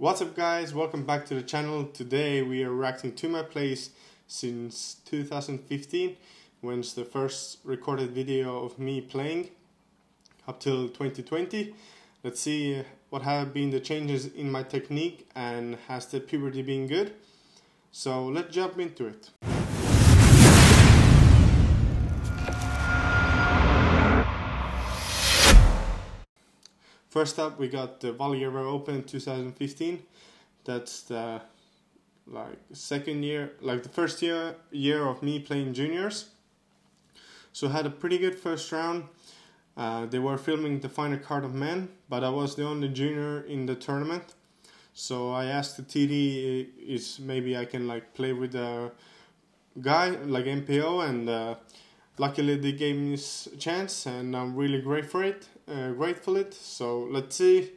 What's up guys, welcome back to the channel. Today we are reacting to my plays since 2015, when it's the first recorded video of me playing, up till 2020. Let's see what have been the changes in my technique and has the puberty been good. So let's jump into it. First up, we got the Valgeva Open 2015. That's the the first year of me playing juniors. So I had a pretty good first round. They were filming the final card of men, but I was the only junior in the tournament. So I asked the TD if maybe I can play with a guy like MPO, and luckily they gave me this chance, and I'm really grateful for it. So let's see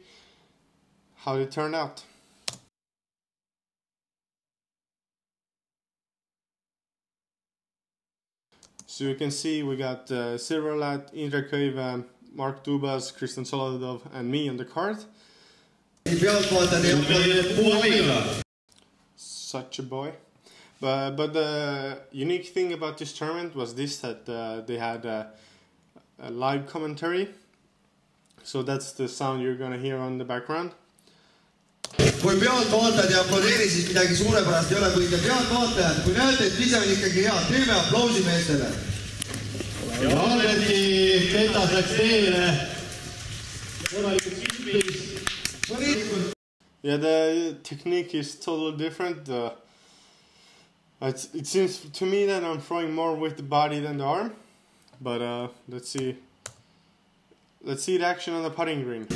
how it turned out. So you can see we got Silverlat, Indrek Köive, Mark Dubas, Kristjan Solodov and me on the card. Such a boy. But the unique thing about this tournament was that they had a live commentary. So that's the sound you're gonna hear on the background. Kui pealtvaatajad ei aplodeeri, siis midagi suurepärast ei ole, kui te pealtvaatajad, kui näete, et ise on ikkagi hea, teeme aplausi meestele. Ja Alberti Ketas läks teele. Yeah, the technique is totally different. It seems to me that I'm throwing more with the body than the arm. But let's see. Let's see the action on the putting green.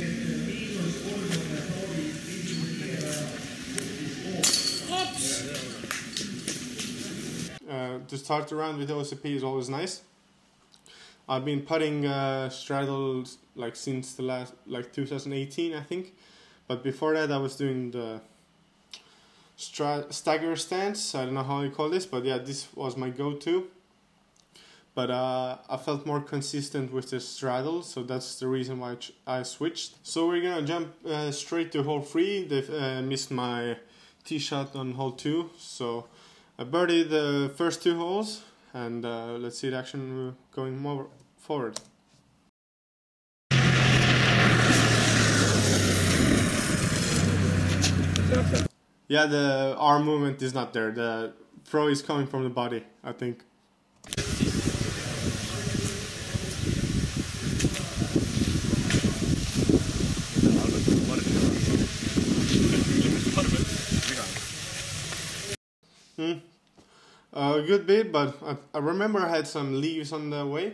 To start the round with OCP is always nice. I've been putting straddles since the last 2018, I think. But before that I was doing the stagger stance. I don't know how you call this, but yeah, this was my go-to. But I felt more consistent with the straddle, so that's the reason why I switched. So we're gonna jump straight to hole 3. They missed my tee shot on hole 2, so I birdied the first 2 holes, and let's see the action going more forward. Yeah, the arm movement is not there. The throw is coming from the body, I think. A good bit, but I remember I had some leaves on the way,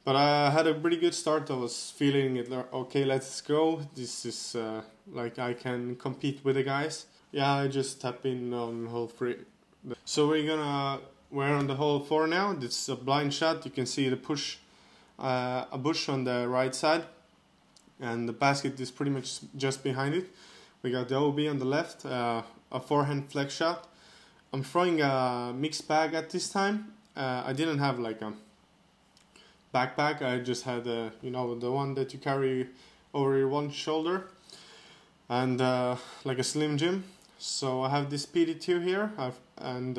but I had a pretty good start. I was feeling it, okay, let's go. This is I can compete with the guys. Yeah, I just tap in on hole 3. So we're on the hole 4 now. This is a blind shot. You can see the a bush on the right side, and the basket is pretty much just behind it. We got the OB on the left, a forehand flex shot. I'm throwing a mixed bag at this time. I didn't have a backpack. I just had the one that you carry over your one shoulder, and like a Slim Jim. So I have this PD2 here, and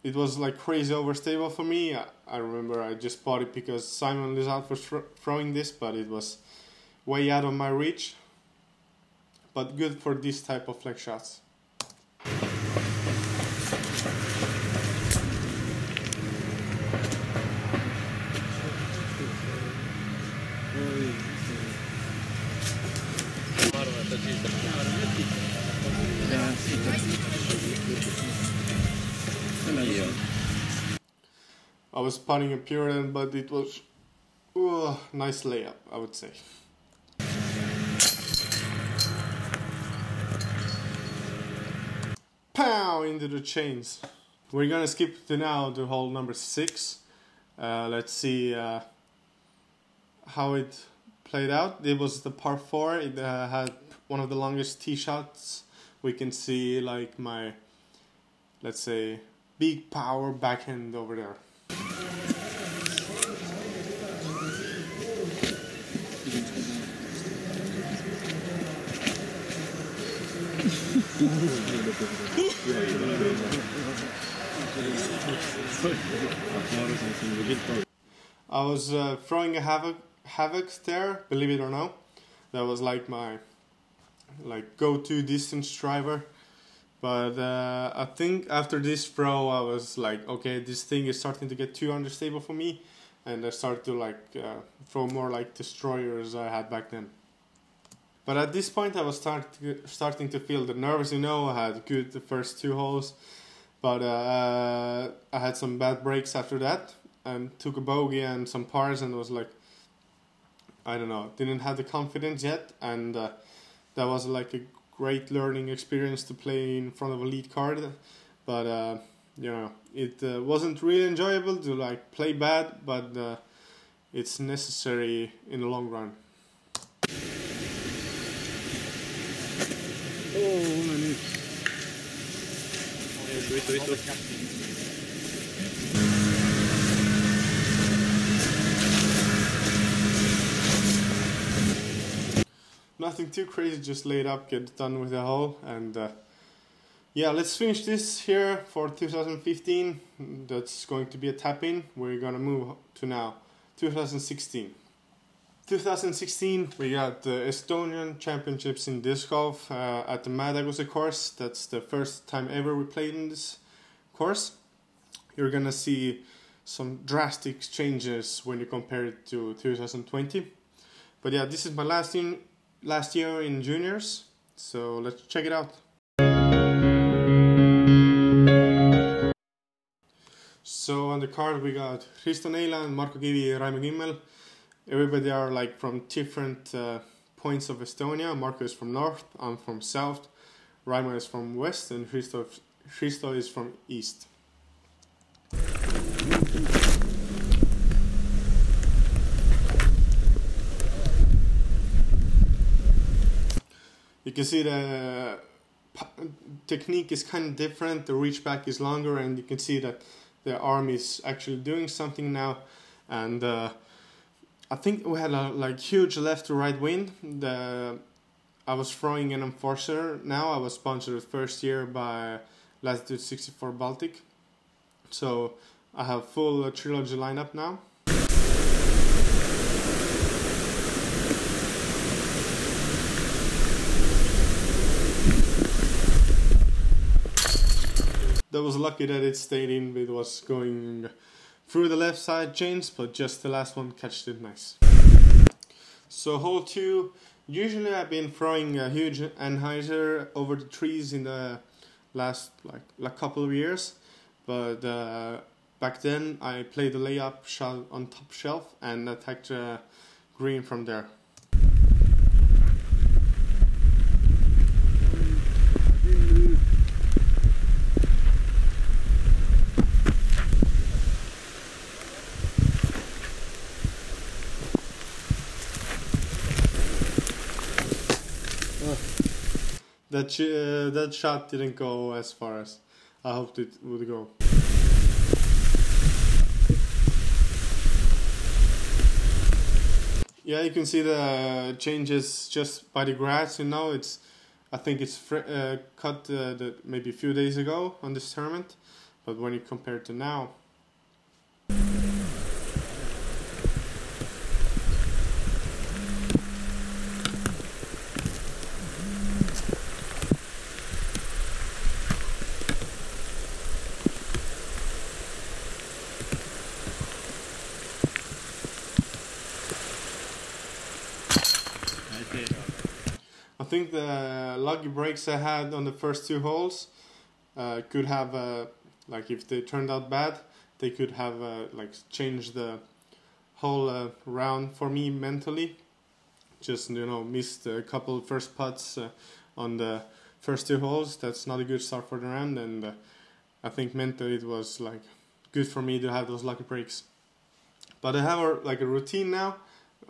it was crazy overstable for me. I remember I just bought it because Simon is out for throwing this, but it was way out of my reach. But good for this type of flex shots. I was putting a pure end, but it was nice layup, I would say. Pow! Into the chains. We're gonna skip to now to hole number 6. Let's see how it played out. It was the par 4. It had one of the longest tee shots. We can see my, let's say, big power backhand over there. I was throwing a havoc there, believe it or not. That was like my go-to distance driver. But I think after this throw, I was like, okay, this thing is starting to get too understable for me, and I started to throw more like destroyers I had back then. But at this point, I was starting to feel the nerves. I had good the first 2 holes, but I had some bad breaks after that, and took a bogey and some pars, and was like, I don't know, didn't have the confidence yet, and that was like a great learning experience to play in front of a lead card, but it wasn't really enjoyable to play bad, but it's necessary in the long run. Nothing too crazy, just lay it up, get done with the hole, and yeah, let's finish this here for 2015. That's going to be a tap-in. We're gonna move to now 2016. 2016, we got the Estonian Championships in disc golf at the Mädaguse course. That's the first time ever we played in this course. You're gonna see some drastic changes when you compare it to 2020. But yeah, this is my last year in juniors, so let's check it out. So on the card we got Risto Neiland, Marko Kivi, Raimo Kimmel. Everybody are from different points of Estonia. Marko is from north, I'm from south, Raimo is from west, and Risto is from east. You can see the technique is kind of different, the reach back is longer, and you can see that the arm is actually doing something now. And I think we had a huge left to right wind. I was throwing an enforcer now. I was sponsored first year by Latitude 64 Baltic. So I have full trilogy lineup now. That was lucky that it stayed in. It was going through the left side chains, but just the last one catched it nice. So hole 2, usually I've been throwing a huge anhyzer over the trees in the last couple of years, but back then I played the layup shot on top shelf and attacked green from there. That shot didn't go as far as I hoped it would go. Yeah, you can see the changes just by the grass. I think it's cut maybe a few days ago on this tournament, but when you compare it to now. I think the lucky breaks I had on the first 2 holes could have, if they turned out bad, they could have changed the whole round for me mentally. Just missed a couple first putts on the first 2 holes. That's not a good start for the round, and I think mentally it was good for me to have those lucky breaks. But I have a routine now.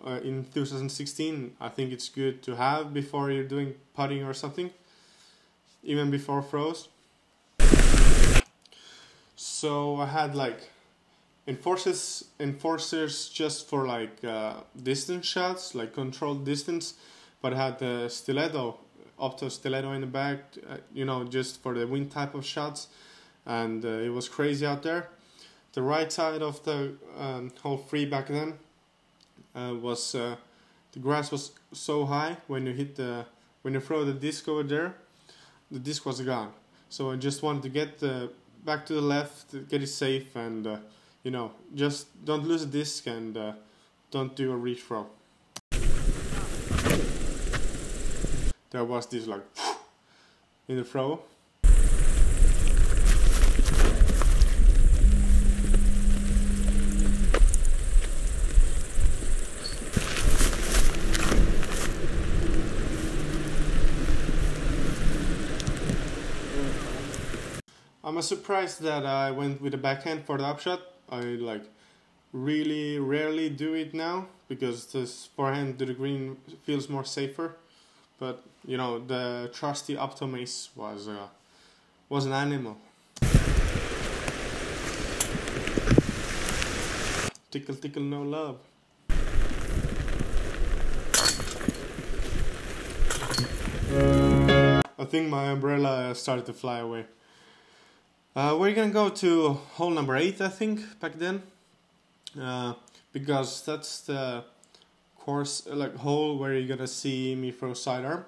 In 2016, I think it's good to have before you're doing putting or something, even before throws. So I had enforcers just for distance shots, controlled distance, but I had the stiletto opto stiletto in the back, you know, just for the wind type of shots, and it was crazy out there. The right side of the hole 3 back then was the grass was so high when you throw the disc over there, the disc was gone. So I just wanted to get back to the left, get it safe, and you know, just don't lose a disc and don't do a reach throw. There was this like in the throw. I'm surprised that I went with the backhand for the upshot. I like really rarely do it now because this forehand to the green feels more safer. But you know, the trusty opto ace was an animal. Tickle tickle no love. I think my umbrella started to fly away. We're gonna go to hole number 8, I think, back then, because that's the course, like hole where you're gonna see me throw sidearm.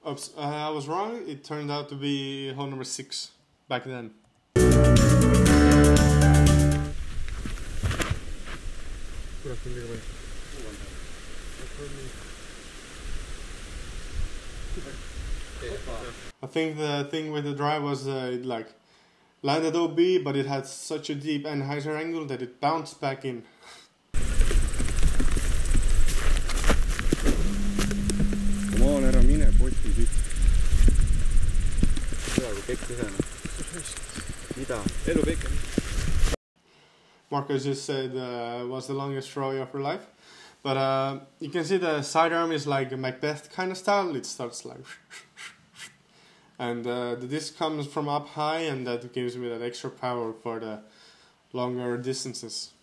Oops, I was wrong. It turned out to be hole number 6 back then. I think the thing with the drive was it like landed OB, but it had such a deep and higher angle that it bounced back in. Come on, ära mine potti siit. Seda kui pekk ühe. Mida? Elu pekk. Marcus just said was the longest throw of her life. But you can see the sidearm is like a Macbeth kind of style. It starts like and the disc comes from up high, and that gives me that extra power for the longer distances.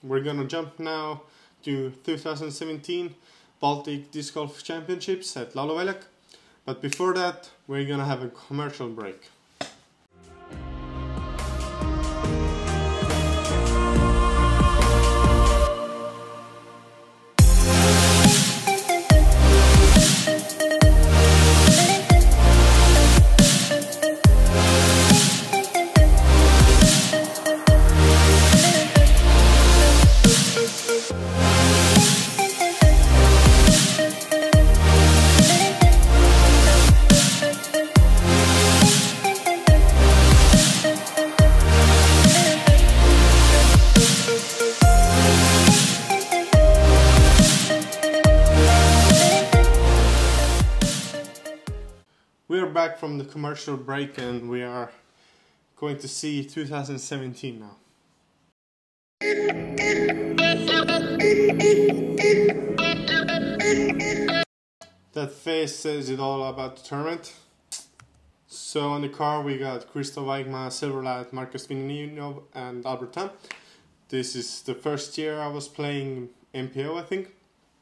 We're gonna jump now to 2017 Baltic Disc Golf Championships at Lauluväljak, but before that we're gonna have a commercial break. We're back from the commercial break and we are going to see 2017 now. That face says it all about the tournament. So on the car we got Christoph Weigma, Silverlight, Marcus Vinino and Alberta. This is the first year I was playing MPO, I think.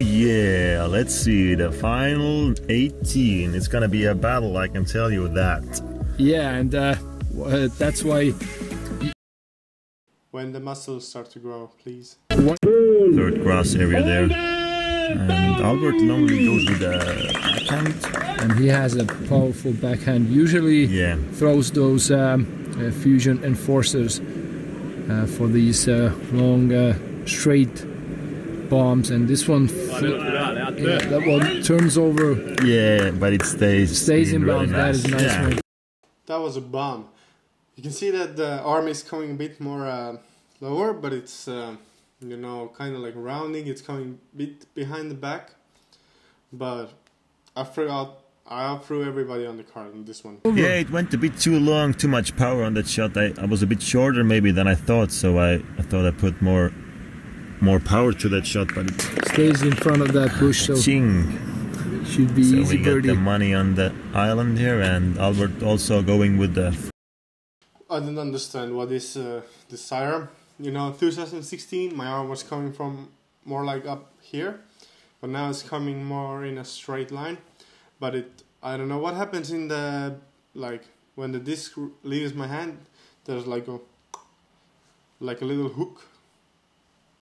Yeah, let's see, the final 18. It's gonna be a battle, I can tell you that. Yeah, and that's why... When the muscles start to grow, please. Third grass area there. And Albert normally goes with the backhand. And he has a powerful backhand. Usually throws those fusion enforcers for these long straight bombs, and this one that one turns over. Yeah, but it stays in really bounds. nice. That is nice one. That was a bomb. You can see that the arm is coming a bit more lower, but it's you know, kind of like rounding. It's coming a bit behind the back, but I threw everybody on the card in this one. Yeah, it went a bit too long, too much power on that shot. I was a bit shorter maybe than I thought, so I thought I put more more power to that shot, but it stays in front of that bush, so ching. Should be So easy we birdie. get the money on the island here, and Albert also going with the... I didn't understand what is this iron. You know, 2016, my arm was coming from more like up here, but now it's coming more in a straight line. But I don't know what happens in the, like, when the disc leaves my hand, there's like a little hook.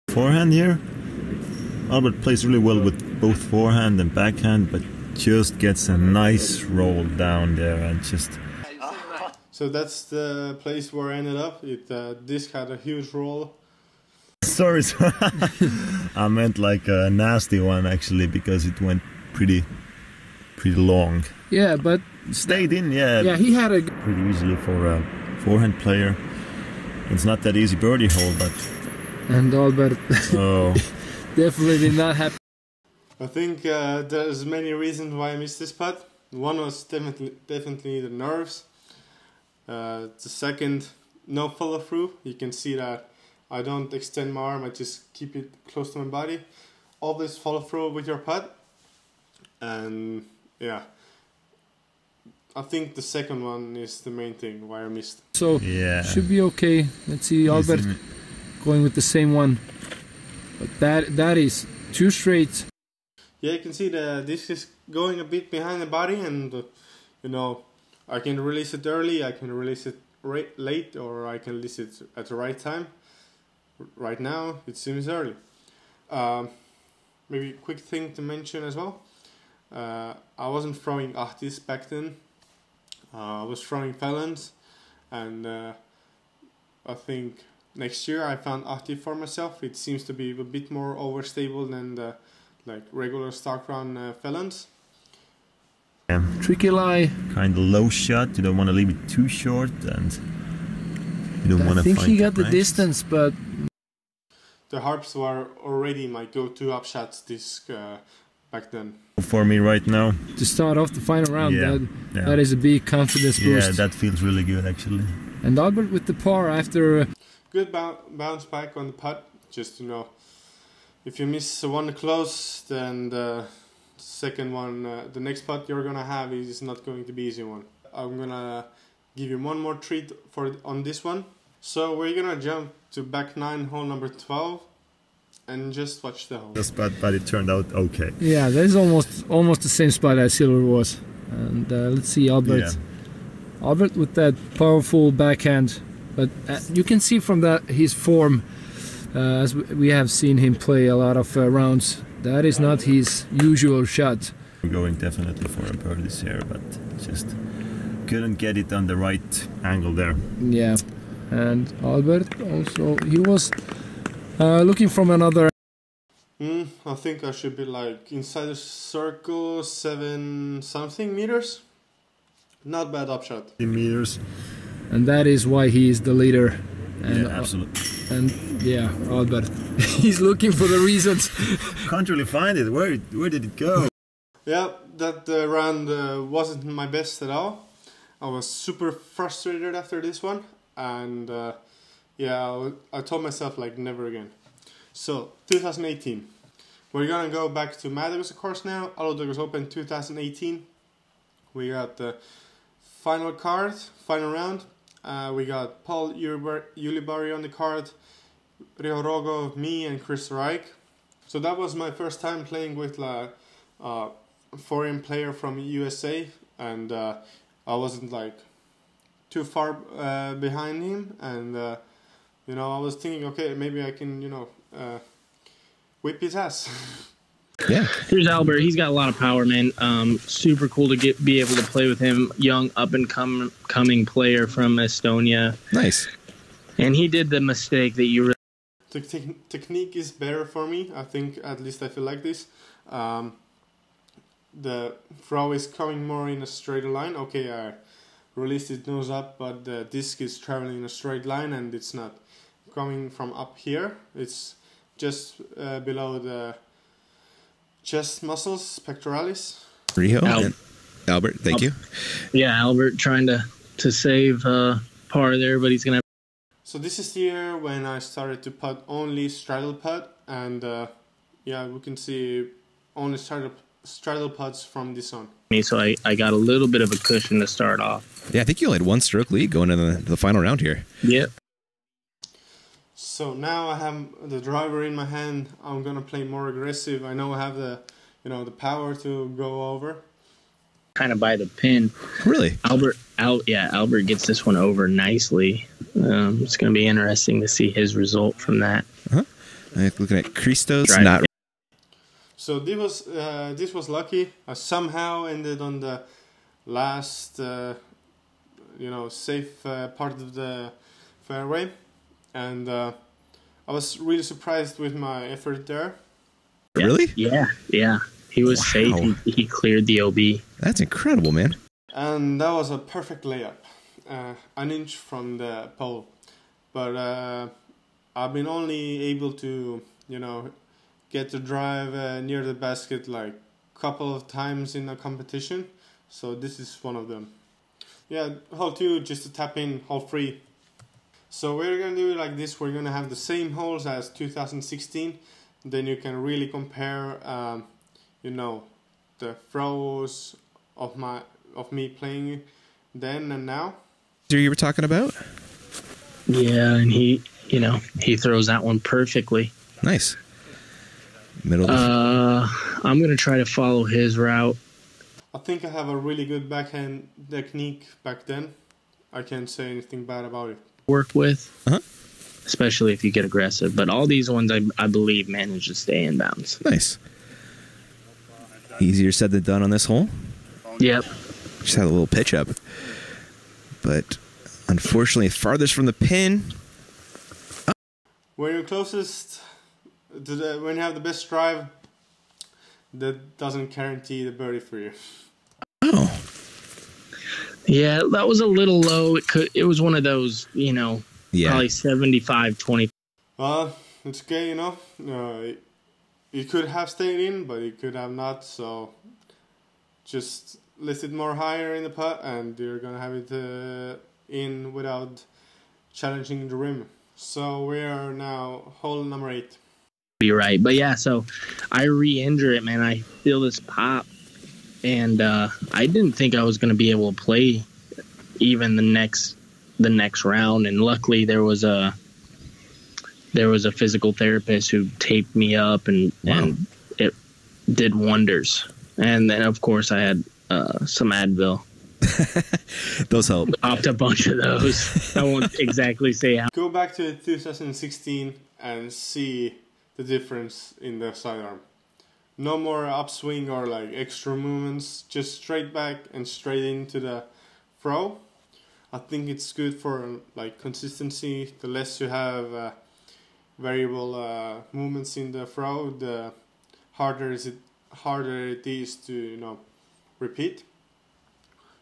Forehand here. Albert plays really well with both forehand and backhand, but just gets a nice roll down there and just... So that's the place where I ended up. Disc had a huge roll. Sorry, I meant like a nasty one actually, because it went pretty long. Yeah, but stayed in, yeah. Yeah, he had a pretty easily for a forehand player. It's not that easy birdie hole, but... And Albert definitely did not happen. I think there's many reasons why I missed this putt. One was definitely the nerves. The second, no follow through. You can see that I don't extend my arm, I just keep it close to my body. Always follow through with your putt. And yeah, I think the second one is the main thing why I missed. So yeah, should be okay. Let's see Albert going with the same one. But that is 2 straight. Yeah, you can see the disc is going a bit behind the body, and you know, I can release it early, I can release it late, or I can release it at the right time. Right now, it seems early. Maybe a quick thing to mention as well. I wasn't throwing ahtis back then. I was throwing felons, and I think next year I found ahti for myself. It seems to be a bit more overstable than the regular stock run felons. Yeah. Tricky lie. Kind of low shot. You don't want to leave it too short, and you don't want to. I think he got the distance, but the harps were already my go-to upshots disc back then. For me right now, to start off the final round, that is a big confidence boost. Yeah, that feels really good actually. And Albert with the par after. Good bounce back on the putt. Just, you know, if you miss one close, then the second one, the next putt you're gonna have is not going to be easy one. I'm gonna give you one more treat on this one. So we're gonna jump to back 9, hole number 12, and just watch the hole. The spot, but it turned out okay. Yeah, that is almost the same spot as Silver was. And let's see Albert. Yeah. Albert with that powerful backhand, but you can see from that his form, as we have seen him play a lot of rounds. That is not his usual shot. We're going definitely for a birdie this year, but just couldn't get it on the right angle there. Yeah, and Albert also, he was looking from another. I think I should be like inside the circle, 7 something meters. Not bad upshot. 10 meters. And that is why he is the leader. And, yeah, absolutely. And yeah, Albert, he's looking for the reasons. Can't really find it. Where did it go? Yeah, that round wasn't my best at all. I was super frustrated after this one, and yeah, I told myself like never again. So 2018, we're gonna go back to Maddox course now. Aludagos Open 2018. We got the final card, final round. We got Paul Ulibarri on the card, Rio Rogo, me, and Chris Reich. So that was my first time playing with a foreign player from USA, and I wasn't like too far behind him, and you know, I was thinking, okay, maybe I can, you know, whip his ass. Yeah. Here's Albert. He's got a lot of power, man. Super cool to be able to play with him. Young, up and coming player from Estonia. Nice. And he did the mistake that you. The technique is better for me. I think, at least I feel like this. The throw is coming more in a straight line. Okay, I released it nose up, but the disc is traveling in a straight line, and it's not coming from up here. It's just below the chest muscles, pectoralis. Rio and Albert, thank you. Yeah, Albert trying to save par there, but he's gonna. So this is the year when I started to putt only straddle putt, and yeah, we can see only straddle putts from this on. So I got a little bit of a cushion to start off. Yeah, I think you only had 1 stroke lead going into the final round here. Yep. So now I have the driver in my hand. I'm gonna play more aggressive. I know I have the, the power to go over. Kind of by the pin. Really? Albert gets this one over nicely. It's gonna be interesting to see his result from that. Looking at Christos, Drive. not. So this was lucky. I somehow ended on the last, safe part of the fairway, and I was really surprised with my effort there. Really? Yeah. He was safe. He cleared the OB. That's incredible, man. And that was a perfect layup, an inch from the pole. But I've been only able to, get to drive near the basket like a couple of times in a competition. So this is one of them. Yeah, hole 2 just to tap in, hole 3. So we're going to do it like this. We're going to have the same holes as 2016. Then you can really compare, the throws of me playing then and now. You were talking about? Yeah, and he throws that one perfectly. Nice. Middle. I'm going to try to follow his route. I think I have a really good backhand technique back then. I can't say anything bad about it. Work with, especially if you get aggressive. But all these ones, I believe, manage to stay in bounds. Nice. Easier said than done on this hole. Yep. Just had a little pitch up. But unfortunately, farthest from the pin. When you're closest, when you have the best drive, that doesn't guarantee the birdie for you. Oh. Yeah, that was a little low. It was one of those, probably 75-20. It's okay, it could have stayed in, but it could have not. So just lift it more higher in the putt, and you're gonna have it in without challenging the rim. So we are now hole number 8. You're right, but yeah. So I re-injure it, man. I feel this pop, and I didn't think I was gonna be able to play even the next round. And luckily, there was a physical therapist who taped me up, and it did wonders. And then, of course, I had some Advil. Those help. Popped a bunch of those. I won't exactly say how. Go back to 2016 and see the difference in the sidearm. No more upswing or like extra movements, just straight back and straight into the throw. I think it's good for like consistency. The less you have variable movements in the throw, the harder it is to repeat.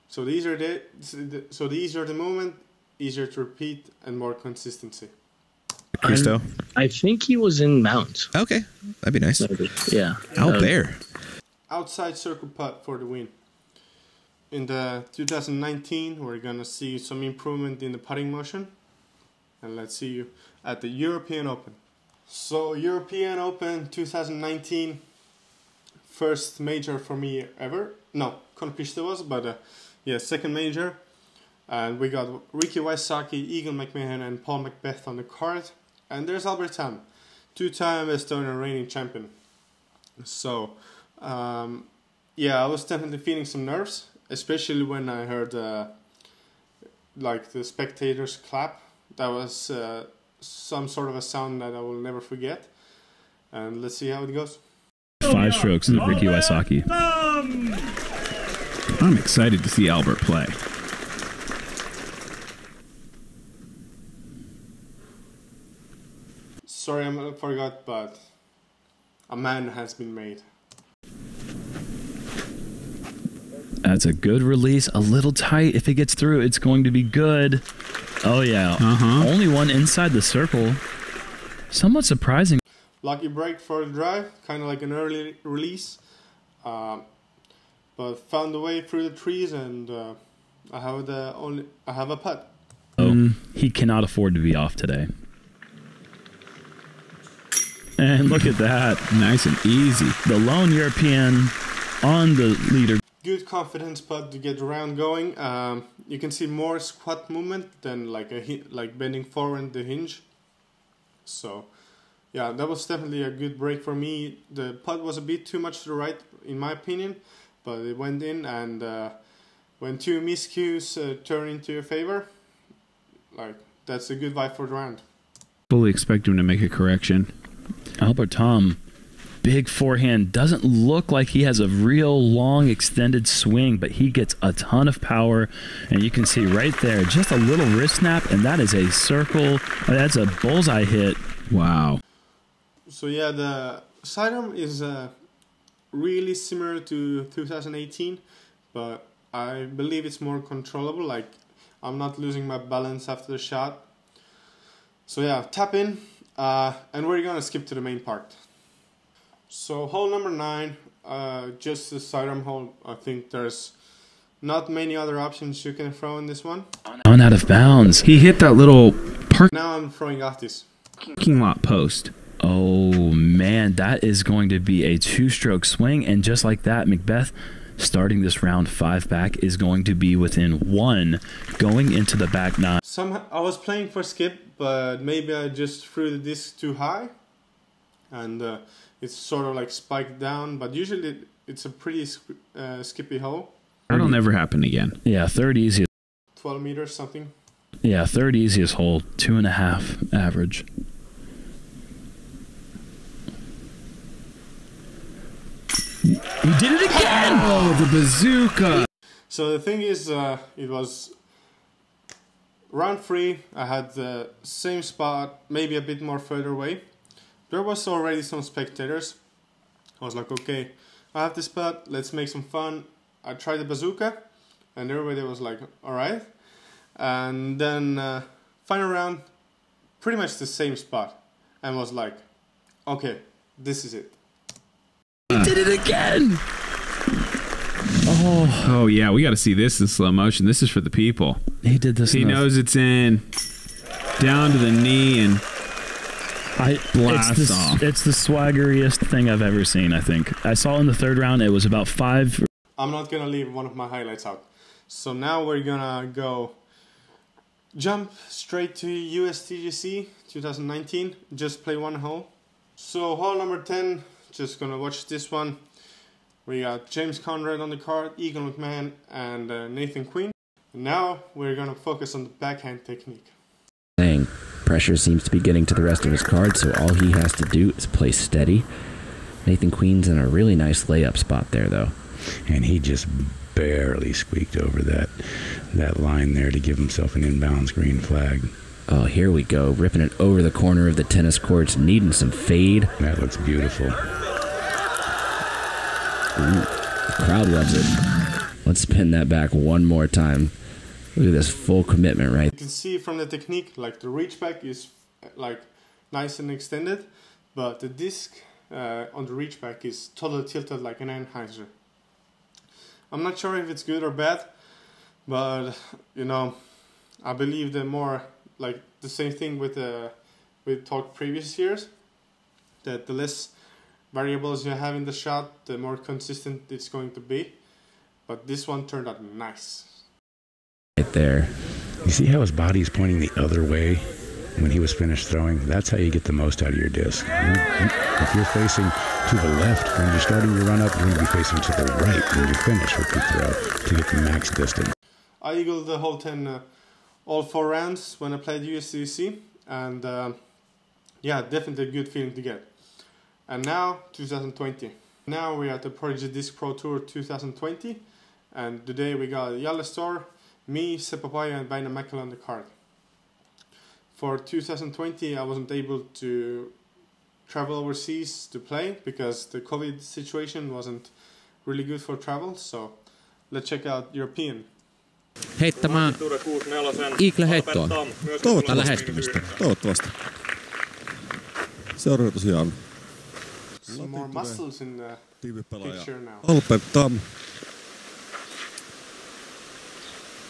So these are the movement, easier to repeat and more consistency. Christo? I think he was in bounds. Okay, that'd be nice. Maybe. Yeah. Out there. Outside circle putt for the win. In the 2019, we're gonna see some improvement in the putting motion, and let's see you at the European Open. So European Open 2019, first major for me ever. No, Conquista was, but second major. And we got Ricky Wysocki, Egan McMahon, and Paul Macbeth on the card. And there's Albert Tam, 2-time Estonian reigning champion. So, I was definitely feeling some nerves, especially when I heard the spectators clap. That was some sort of a sound that I will never forget. And let's see how it goes. 5 strokes of Ricky Wysocki. I'm excited to see Albert play. Sorry, I forgot, but a man has been made. That's a good release. A little tight. If it gets through, it's going to be good. Oh, yeah. Only one inside the circle. Somewhat surprising. Lucky break for the drive, kind of like an early release. But found a way through the trees, and I have a putt. He cannot afford to be off today. And look at that. Nice and easy. The lone European on the leader. Good confidence putt to get the round going. You can see more squat movement than like bending forward the hinge. So yeah, that was definitely a good break for me. The putt was a bit too much to the right in my opinion, but it went in, and when two miscues turn into your favor, like that's a good vibe for the round. Fully expect him to make a correction. Albert Tom, big forehand, doesn't look like he has a real long extended swing, but he gets a ton of power, and you can see right there just a little wrist snap, and that is a circle. That's a bullseye hit. Wow. So yeah, the sidearm is really similar to 2018, but I believe it's more controllable. Like I'm not losing my balance after the shot. So yeah, tap in, and we're gonna skip to the main part. So hole number 9, just the sidearm hole. I think there's not many other options you can throw in this one. On out of bounds. He hit that little Now I'm throwing off this parking lot post. Oh man, that is going to be a 2-stroke swing, and just like that, Macbeth, starting this round 5 back, is going to be within 1 going into the back 9. I was playing for skip, but maybe I just threw the disc too high, and it's sort of like spiked down, but usually it's a pretty skippy hole. That'll never happen again. Yeah, third easiest. 12 meters something. Yeah, third easiest hole, 2.5 average. He did it again! Oh, the bazooka! So the thing is, it was round 3. I had the same spot, maybe a bit more further away. There was already some spectators. I was like, okay, I have this spot, let's make some fun. I tried the bazooka, and everybody was like, alright. And then final round, pretty much the same spot, and was like, okay, this is it. He did it again! Oh yeah, we got to see this in slow motion. This is for the people. He did this. He knows it's in, down to the knee, and blasts off. It's the swaggeriest thing I've ever seen, I think. I saw in the third round, it was about 5. I'm not gonna leave one of my highlights out. So now we're gonna go jump straight to USTGC 2019. Just play one hole. So hole number 10, just gonna watch this one. We got James Conrad on the card, Eagle McMahon, and Nathan Quinn. Now we're gonna focus on the backhand technique. Pressure seems to be getting to the rest of his cards, so all he has to do is play steady. Nathan Queen's in a really nice layup spot there, though. And he just barely squeaked over that line there to give himself an inbounds green flag. Oh, here we go, ripping it over the corner of the tennis courts, needing some fade. That looks beautiful. Ooh, the crowd loves it. Let's spin that back one more time. Look at this full commitment, right? You can see from the technique, like the reach back is like nice and extended, but the disc on the reach back is totally tilted like an Anheuser. I'm not sure if it's good or bad, but you know, I believe the more like the same thing with we talked previous years, that the less variables you have in the shot, the more consistent it's going to be. But this one turned out nice. Right there. You see how his body is pointing the other way when he was finished throwing? That's how you get the most out of your disc. If you're facing to the left when you're starting your run up, you're going to be facing to the right when you finish with the throw to get the max distance. I eagled the whole 10, all 4 rounds when I played USDC, and yeah, definitely a good feeling to get. And now 2020. Now we're at the Prodigy Disc Pro Tour 2020, and today we got Jalle Store, me, Sepapaya, and Väinö Mäkelä on the card. For 2020, I wasn't able to travel overseas to play because the COVID situation wasn't really good for travel, so let's check out European. Heittämään Eagle heittoa. Tai lähestymistä. Toivottavasti. Seuraava tosiaan. Some more muscles in the picture now. Albert Tam.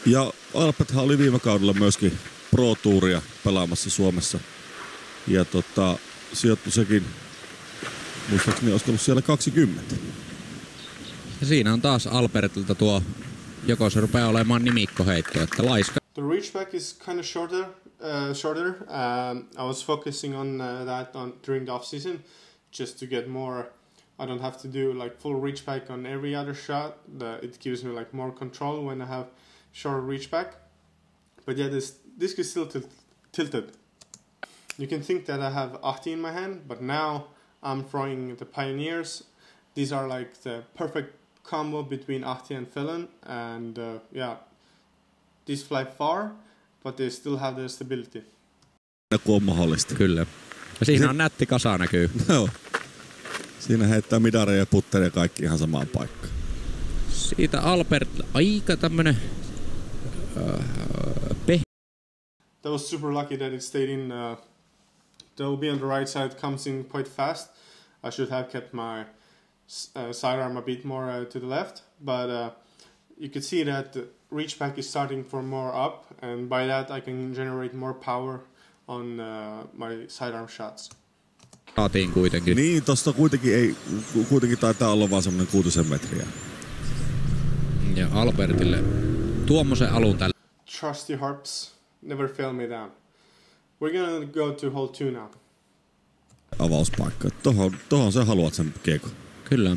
Ja Alberthan oli viime kaudella myöskin Pro Touria pelaamassa Suomessa. Ja sijoittui sekin Muistaakseni olisiko ollut siellä 20. Ja siinä on taas Albertilta tuo, joko se rupeaa olemaan nimikkoheitto, että laiska. The reach back is kind of shorter. I was focusing on that during the off season, just to get more. I don't have to do like full reach back on every other shot. It gives me like more control when I have short reach back. But yeah, this disc is still tilted. You can think that I have Ahti in my hand, but now I'm throwing the Pioneers. These are like the perfect combo between Ahti and Felon, and these fly far, but they still have the stability. Kun on mahdollista. Kyllä. Ja siinä on nätti kasa näkyy. Joo. Siinä heittää midareja ja putteria kaikki ihan samaan paikkaan. Siitä Albert aika tämmönen That was super lucky that it stayed in. The OB on the right side comes in quite fast. I should have kept my sidearm a bit more to the left, but you could see that the reach back is starting for more up, and by that I can generate more power on my sidearm shots. Saatiin kuitenkin. Niin, tosta kuitenkin taitaa olla vaan semmonen 6 metriä. Ja Albertille tuommoisen alun tällä. Trust your hearts, never fail me down. We're gonna go to hole 2 now. Avauspaikka. Tohon sä haluat sen kiekon. Kyllä.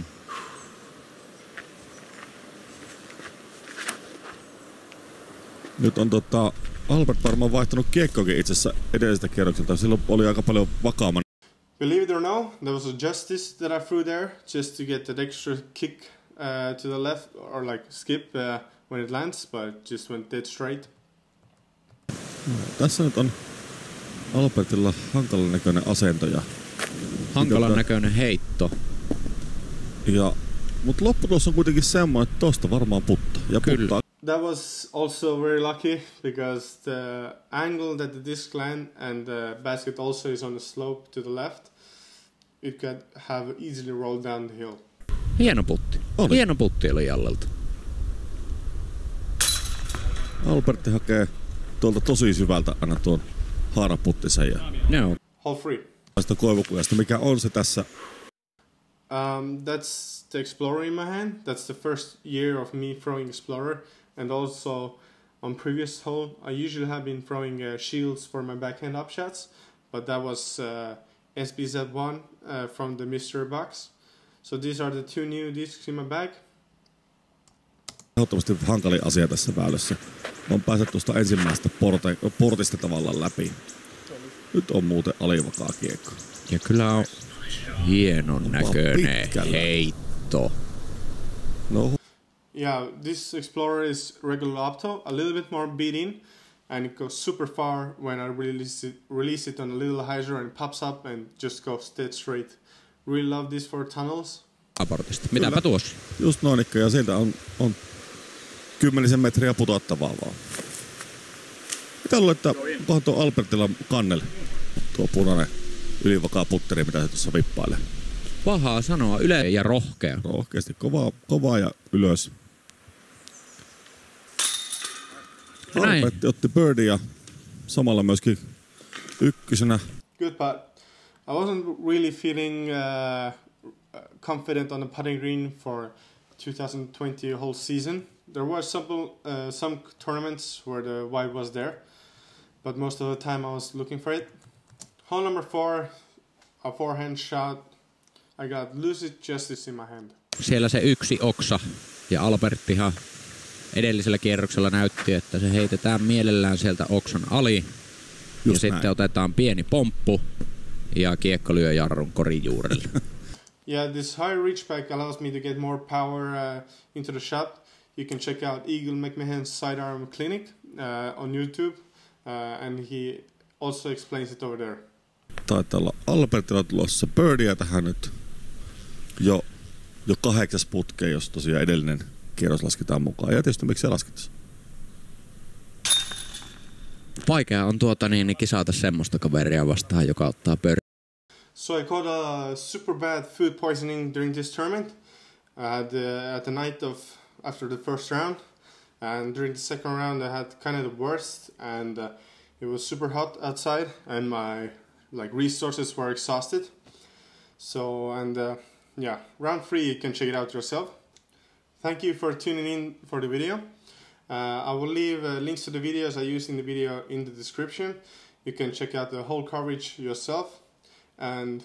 Nyt on Albert varmaan vaihtanut kiekkoakin itse asiassa edellisestä kierrokselta. Silloin oli aika paljon vakaamman. Believe it or no, there was a justice that I threw there just to get that extra kick to the left or like skip when it lands, but it just went dead straight. Tässä nyt on Albertilla hankalan näköinen asento ja hankalan näköinen heitto. Mutta lopputulos on kuitenkin semmoinen, että tosta varmaan puttaa. Ja puttaa. That was also very lucky because the angle that the disc land and the basket also is on the slope to the left. It could have easily rolled down the hill. Hieno putti. Hieno putti oli Jallelta. Albertti hakee tuolta tosi syvältä aina tuon haaraputtisen. Joo. Hole 3. Tästä koivukujasta. Mikä on se tässä? That's the Explorer in my hand. That's the first year of me throwing Explorer. And also on previous hole, I usually have been throwing shields for my backhand upshots. But that was SBZ1 from the mystery box. So these are the 2 new discs in my bag. Ehdottomasti hankalin asia tässä väylässä. On päässyt tuosta ensimmäisestä portista tavallaan läpi. Nyt on muuten alivakaa kiekko. Ja kyllä on hienon näköinen heitto. No. Yeah, this Explorer is regular opto, a little bit more beating, and it goes super far when I release it on a little hyzer and it pops up and just goes dead straight. Really love this for tunnels. Aportista. Mitäpä tuossa? Just noin, ja sieltä on 10 metriä putottavaa vaan. Mitä luulet, että onkohan tuo Albertilla kannelle tuo punainen ylivakaa putteri, mitä se tuossa vippailee? Pahaa sanoa, yle ja rohkea. Rohkeasti, kovaa ja ylös. Albertti otti birdie ja samalla myöskin ykkösenä. Good putt. I wasn't really feeling confident on the putting green for 2020 whole season. There were some tournaments where the white was there, but most of the time I was looking for it. Hole number 4, a forehand shot. I got lucid justice in my hand. Siellä se yksi oksa ja Alberttihan edellisellä kierroksella näytti, että se heitetään mielellään sieltä oksan ali. Just ja näin. Sitten otetaan pieni pomppu ja kiekko lyö jarrun korin juurelle. Yeah, this high reach back allows me to get more power into the shot. You can check out Eagle McMahon's sidearm clinic on YouTube, and he also explains it over there. Taitaa olla Albertilla tulossa birdie tähän nyt jo 8 putkeen, jos tosiaan edellinen kierros lasketaan mukaan. Ja tietysti miksi se lasketaan? Vaikea on kisata semmoista kaveria vastaan, joka ottaa birdie. So I caught a super bad food poisoning during this tournament. I had at the night after the first round, and during the second round I had kind of the worst, and it was super hot outside, and my resources were exhausted. So, and yeah, round 3 you can check it out yourself. Thank you for tuning in for the video. I will leave links to the videos I used in the video in the description. You can check out the whole coverage yourself. And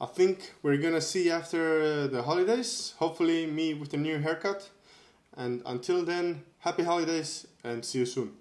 I think we're gonna see after the holidays, hopefully me with a new haircut. And until then, happy holidays and see you soon.